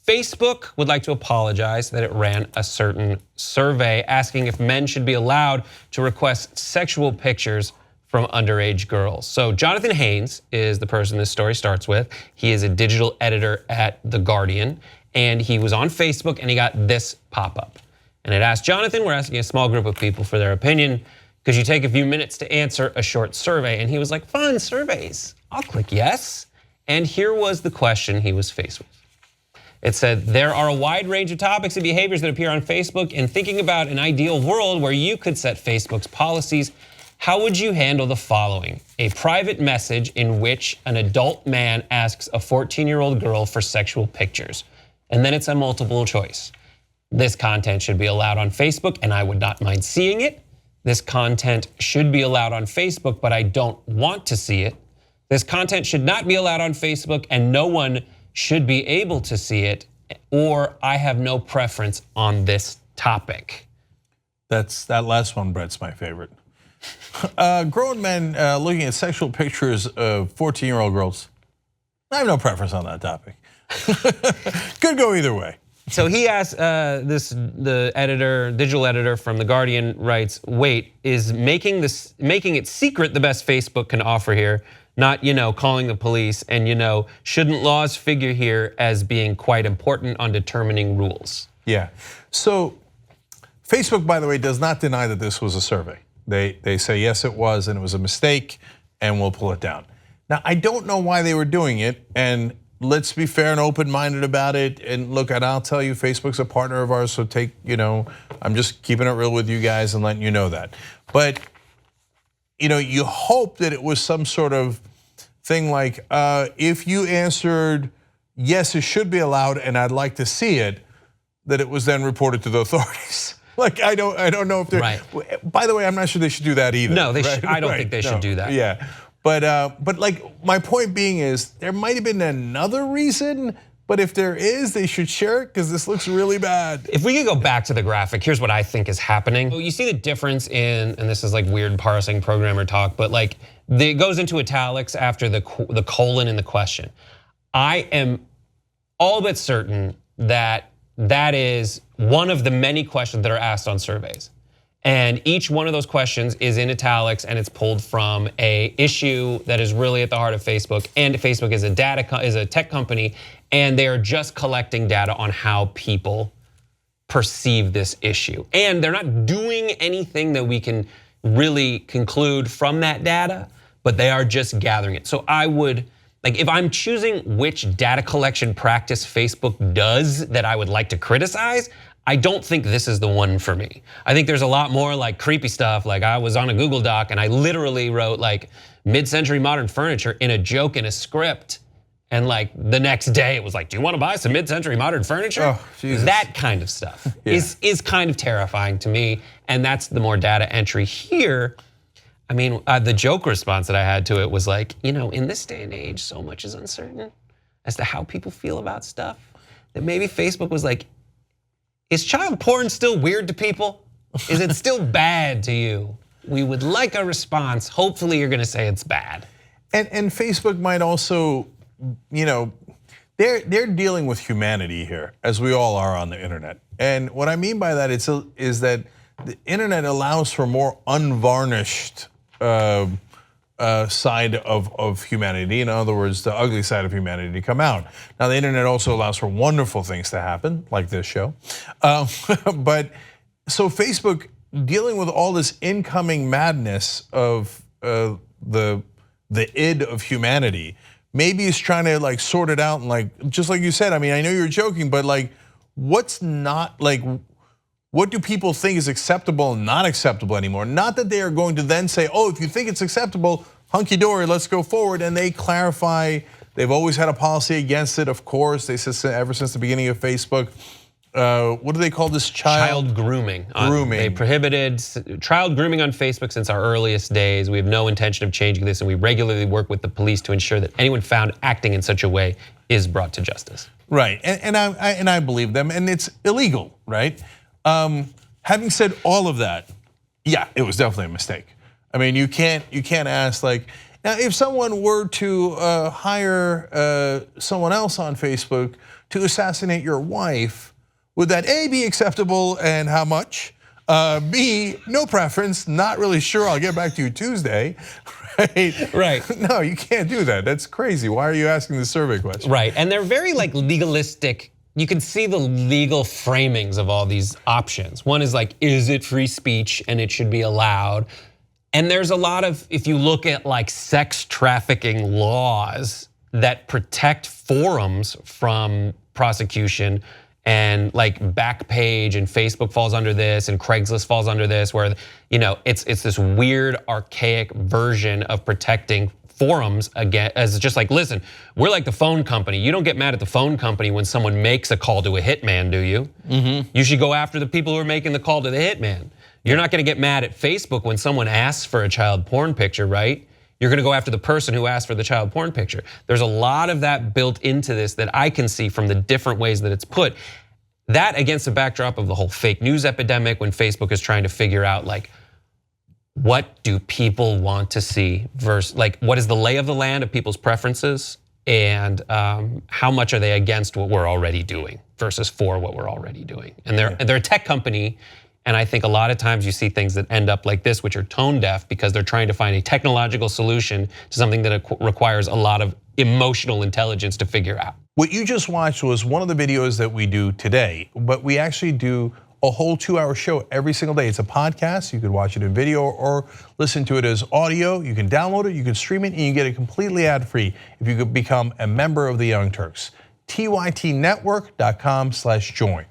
Facebook would like to apologize that it ran a certain survey asking if men should be allowed to request sexual pictures from underage girls. So Jonathan Haynes is the person this story starts with. He is a digital editor at The Guardian, and he was on Facebook and he got this pop-up. And it asked, Jonathan, we're asking a small group of people for their opinion. Could you take a few minutes to answer a short survey? And he was like, fun, surveys. I'll click yes. And here was the question he was faced with. It said, there are a wide range of topics and behaviors that appear on Facebook, and thinking about an ideal world where you could set Facebook's policies, how would you handle the following? A private message in which an adult man asks a 14-year-old girl for sexual pictures. And then it's a multiple choice. This content should be allowed on Facebook, and I would not mind seeing it. This content should be allowed on Facebook, but I don't want to see it. This content should not be allowed on Facebook, and no one should be able to see it, or I have no preference on this topic. That last one, Brett's my favorite. Grown men looking at sexual pictures of 14-year-old girls. I have no preference on that topic. Could go either way. So he asked the editor, digital editor from The Guardian writes, wait, is making it secret the best Facebook can offer here? Not, calling the police, and shouldn't laws figure here as being quite important on determining rules? Yeah, so Facebook, by the way, does not deny that this was a survey. They say, yes, it was, and it was a mistake, and we'll pull it down. Now, I don't know why they were doing it, and let's be fair and open-minded about it. And look, and I'll tell you, Facebook's a partner of ours, so I'm just keeping it real with you guys and letting you know that. But you hope that it was some sort of thing like, if you answered, yes, it should be allowed and I'd like to see it, that it was then reported to the authorities. Like, I don't know if they're, right. By the way, I'm not sure they should do that either. No, I don't think they should do that. Yeah, but like my point being is there might have been another reason, but if there is, they should share it because this looks really bad. If we could go back to the graphic, here's what I think is happening. You see the difference in, and this is like weird parsing programmer talk, but like it goes into italics after the colon in the question. I am all but certain that that is one of the many questions that are asked on surveys. And each one of those questions is in italics, and it's pulled from a issue that is really at the heart of Facebook. And Facebook is a tech company, and they are just collecting data on how people perceive this issue. And they're not doing anything that we can really conclude from that data, but they are just gathering it. So I would, like, if I'm choosing which data collection practice Facebook does that I would like to criticize, I don't think this is the one for me. I think there's a lot more like creepy stuff. Like I was on a Google Doc and I literally wrote like mid-century modern furniture in a joke in a script. And like the next day it was like, do you want to buy some mid-century modern furniture? Oh, Jesus. That kind of stuff is kind of terrifying to me. And that's the more data entry here. I mean, the joke response that I had to it was like, in this day and age, so much is uncertain as to how people feel about stuff that maybe Facebook was like, is child porn still weird to people? Is it still bad to you? We would like a response. Hopefully you're gonna say it's bad. And Facebook might also, they're dealing with humanity here, as we all are on the internet. And what I mean by that is that the internet allows for more unvarnished side of humanity. In other words, the ugly side of humanity to come out. Now, the internet also allows for wonderful things to happen, like this show. But so Facebook dealing with all this incoming madness of the id of humanity, maybe is trying to like sort it out and like, just like you said, I mean, I know you're joking, but like, what's not like, what do people think is acceptable and not acceptable anymore? Not that they are going to then say, oh, if you think it's acceptable, hunky-dory, let's go forward. And they clarify, they've always had a policy against it, of course. They said ever since the beginning of Facebook. What do they call this? Child grooming. They prohibited child grooming on Facebook since our earliest days. We have no intention of changing this, and we regularly work with the police to ensure that anyone found acting in such a way is brought to justice. Right, and I believe them, and it's illegal, right? Having said all of that, yeah, it was definitely a mistake. I mean, you can't ask like, Now, if someone were to hire someone else on Facebook to assassinate your wife, would that A, be acceptable, and how much? B, no preference, not really sure, I'll get back to you Tuesday, right? Right. No, you can't do that, that's crazy. Why are you asking the survey question? Right, and they're very like legalistic. You can see the legal framings of all these options. One is like, is it free speech and it should be allowed? And there's a lot of, if you look at like sex trafficking laws that protect forums from prosecution, and like Backpage and Facebook falls under this, and Craigslist falls under this, where it's this weird archaic version of protecting forums again, as just like, listen, we're like the phone company. You don't get mad at the phone company when someone makes a call to a hitman, do you? You should go after the people who are making the call to the hitman. You're not gonna get mad at Facebook when someone asks for a child porn picture, right? You're gonna go after the person who asked for the child porn picture. There's a lot of that built into this that I can see from the different ways that it's put. That against the backdrop of the whole fake news epidemic, when Facebook is trying to figure out like, what do people want to see versus like, what is the lay of the land of people's preferences, and how much are they against what we're already doing versus for what we're already doing? And they're a tech company. And I think a lot of times you see things that end up like this, which are tone deaf because they're trying to find a technological solution to something that requires a lot of emotional intelligence to figure out. What you just watched was one of the videos that we do today, but we actually do a whole 2-hour show every single day. It's a podcast. You could watch it in video or listen to it as audio. You can download it, you can stream it, and you get it completely ad-free if you could become a member of the Young Turks. TYTnetwork.com/join.